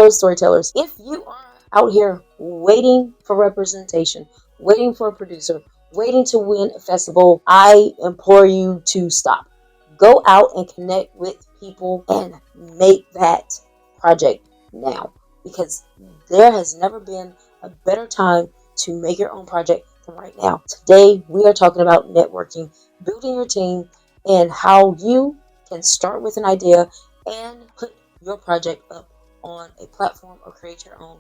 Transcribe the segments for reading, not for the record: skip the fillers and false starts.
fellow storytellers, if you are out here waiting for representation, waiting for a producer, waiting to win a festival, I implore you to stop. Go out and connect with people and make that project now, because there has never been a better time to make your own project than right now. Today, we are talking about networking, building your team, and how you can start with an idea and put your project up on a platform or create your own.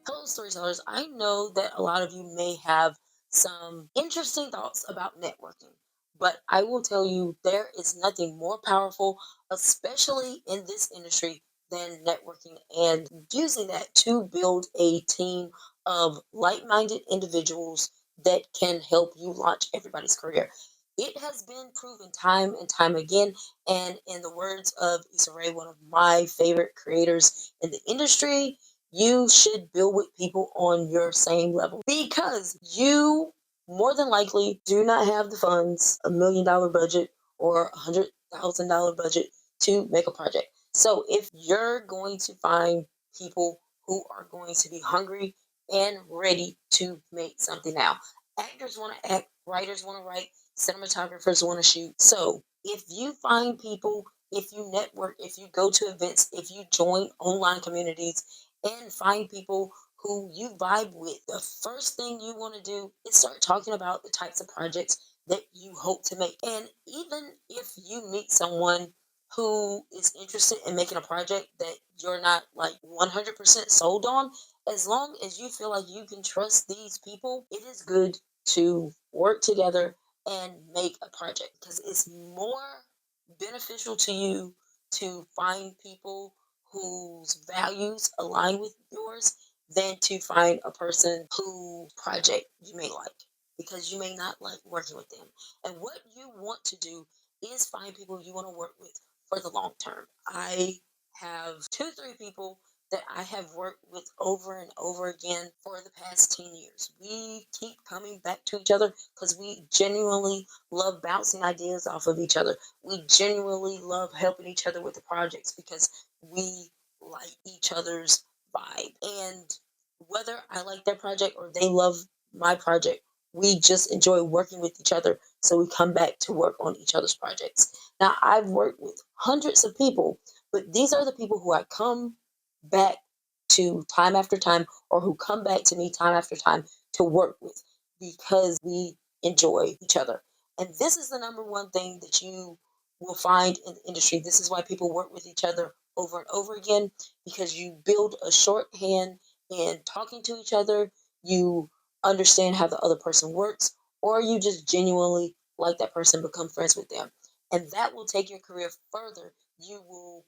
Hello, storytellers. I know that a lot of you may have some interesting thoughts about networking, but I will tell you there is nothing more powerful, especially in this industry, than networking and using that to build a team of like minded individuals that can help you launch everybody's career. It has been proven time and time again, and in the words of Issa Rae, one of my favorite creators in the industry, you should build with people on your same level, because you more than likely do not have the funds, $1 million budget or $100,000 budget to make a project. So if you're going to find people who are going to be hungry and ready to make something now, actors want to act, writers want to write, cinematographers want to shoot. So if you find people, if you network, if you go to events, if you join online communities, and find people who you vibe with, the first thing you want to do is start talking about the types of projects that you hope to make. And even if you meet someone who is interested in making a project that you're not like 100% sold on, as long as you feel like you can trust these people, it is good to work together and make a project, because it's more beneficial to you to find people whose values align with yours than to find a person whose project you may like, because you may not like working with them. And what you want to do is find people you want to work with for the long term. I have two, three people that I have worked with over and over again for the past 10 years. We keep coming back to each other because we genuinely love bouncing ideas off of each other. We genuinely love helping each other with the projects because we like each other's vibe. And whether I like their project or they love my project, we just enjoy working with each other. So we come back to work on each other's projects. Now, I've worked with hundreds of people, but these are the people who I come back to time after time, or who come back to me time after time to work with, because we enjoy each other. And this is the number one thing that you will find in the industry. This is why people work with each other over and over again, because you build a shorthand in talking to each other. You understand how the other person works, or you just genuinely like that person, become friends with them. And that will take your career further. You will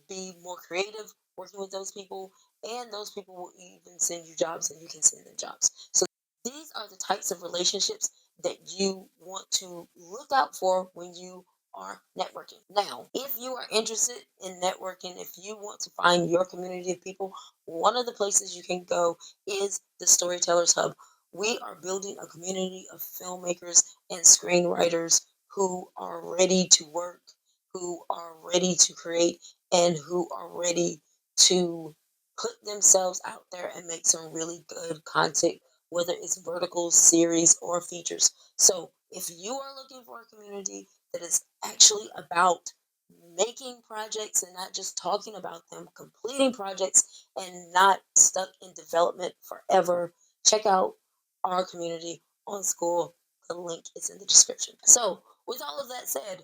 be more creative working with those people, and those people will even send you jobs and you can send them jobs. So these are the types of relationships that you want to look out for when you are networking. Now, if you are interested in networking, if you want to find your community of people, one of the places you can go is the Storytellers Hub. We are building a community of filmmakers and screenwriters who are ready to work, who are ready to create, and who are ready to put themselves out there and make some really good content, whether it's vertical, series, or features. So if you are looking for a community that is actually about making projects and not just talking about them, completing projects and not stuck in development forever, check out our community on School. The link is in the description. So, with all of that said,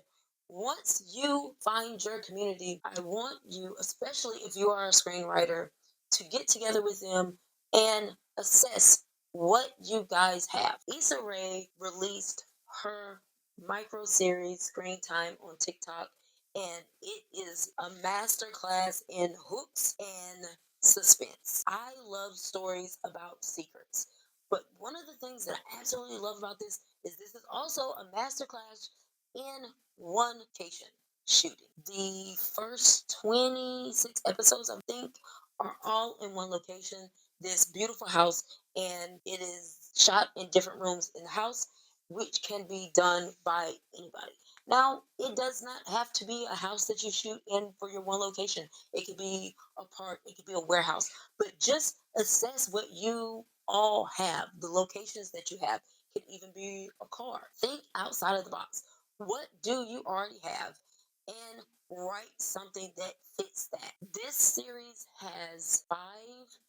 once you find your community, I want you, especially if you are a screenwriter, to get together with them and assess what you guys have. Issa Rae released her micro series Screen Time on TikTok, and it is a masterclass in hooks and suspense. I love stories about secrets. But one of the things that I absolutely love about this is also a masterclass in one location shooting. The first 26 episodes, I think, are all in one location. This beautiful house, and it is shot in different rooms in the house, which can be done by anybody. Now, it does not have to be a house that you shoot in for your one location. It could be a park, it could be a warehouse, but just assess what you all have. The locations that you have could even be a car. Think outside of the box. What do you already have? And write something that fits that. This series has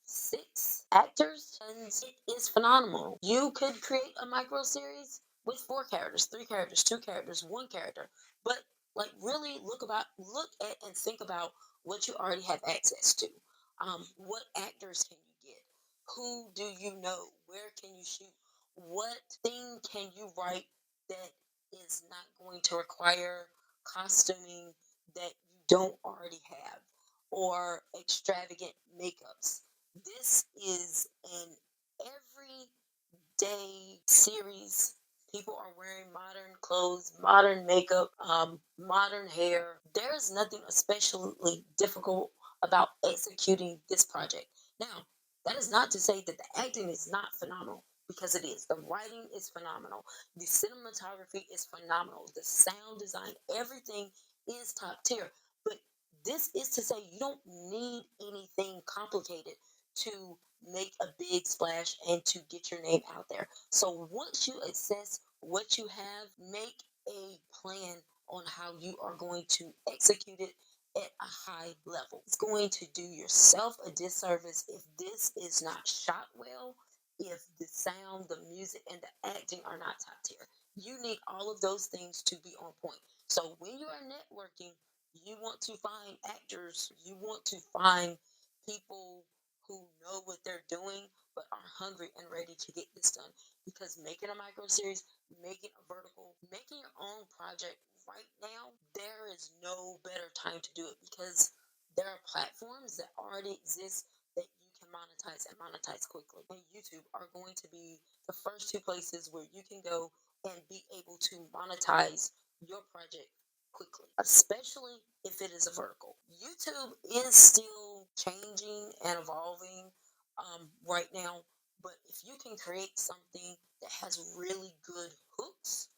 6 actors, and it is phenomenal. You could create a micro series with 4 characters, 3 characters, 2 characters, 1 character, but like really look at and think about what you already have access to. What actors can you get? Who do you know? Where can you shoot? What thing can you write that is not going to require costuming that you don't already have or extravagant makeups? This is an everyday series. People are wearing modern clothes, modern makeup, modern hair. There's nothing especially difficult about executing this project. Now, that is not to say that the acting is not phenomenal, because it is. The writing is phenomenal. The cinematography is phenomenal. The sound design, everything is top tier. But this is to say you don't need anything complicated to make a big splash and to get your name out there. So once you assess what you have, make a plan on how you are going to execute it at a high level. It's going to do yourself a disservice if this is not shot well, if the sound, the music, and the acting are not top tier. You need all of those things to be on point. So when you are networking, you want to find actors, you want to find people who know what they're doing but are hungry and ready to get this done. Because making a micro series, making a vertical, making your own project right now, there is no better time to do it, because there are platforms that already exist that you can monetize and monetize quickly. And YouTube are going to be the first 2 places where you can go and be able to monetize your project quickly, especially if it is a vertical. YouTube is still changing and evolving right now, but if you can create something that has really good hooks,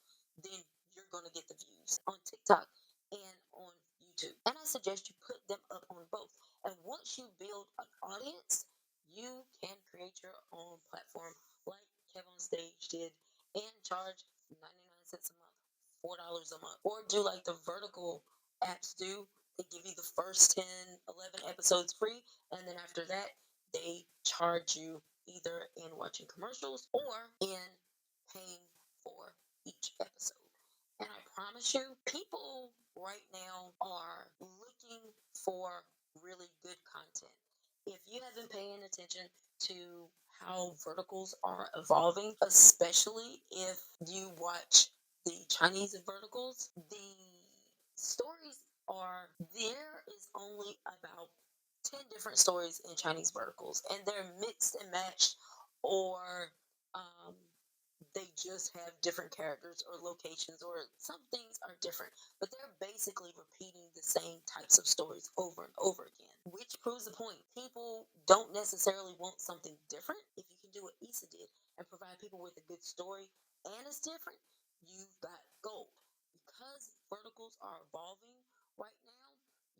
then you're going to get the views on TikTok and on YouTube. And I suggest you put them up on both. And once you build an audience, you can create your own platform like Kevin on Stage did and charge 99 cents a month, $4 a month, or do like the vertical apps do. They give you the first 10, 11 episodes free, and then after that, they charge you either in watching commercials or in paying for each episode. And I promise you, people right now are looking for really good content. If you have been paying attention to how verticals are evolving, especially if you watch the Chinese verticals, the stories are there is only about 10 different stories in Chinese verticals, and they're mixed and matched, or um, they just have different characters or locations, or some things are different, but they're basically repeating the same types of stories over and over again, which proves the point. People don't necessarily want something different. If you can do what Issa did and provide people with a good story and it's different, you've got gold. Because verticals are evolving right now,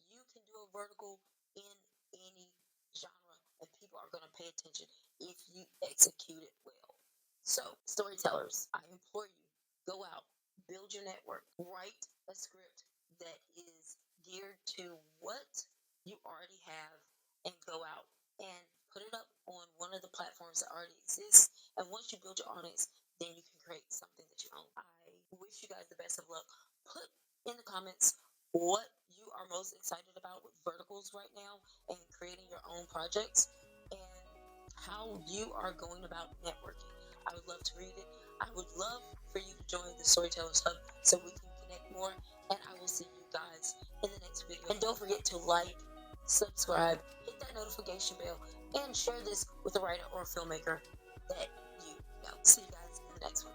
you can do a vertical in any genre and people are going to pay attention if you execute it well. So, storytellers, I implore you, go out, build your network, write a script that is geared to what you already have, and go out and put it up on one of the platforms that already exists. And once you build your audience, then you can create something that you own. I wish you guys the best of luck. Put in the comments what you are most excited about with verticals right now and creating your own projects, and how you are going about networking. I would love to read it. I would love for you to join the Storytellers Hub so we can connect more. And I will see you guys in the next video. And don't forget to like, subscribe, hit that notification bell, and share this with a writer or a filmmaker that you know. See you guys in the next one.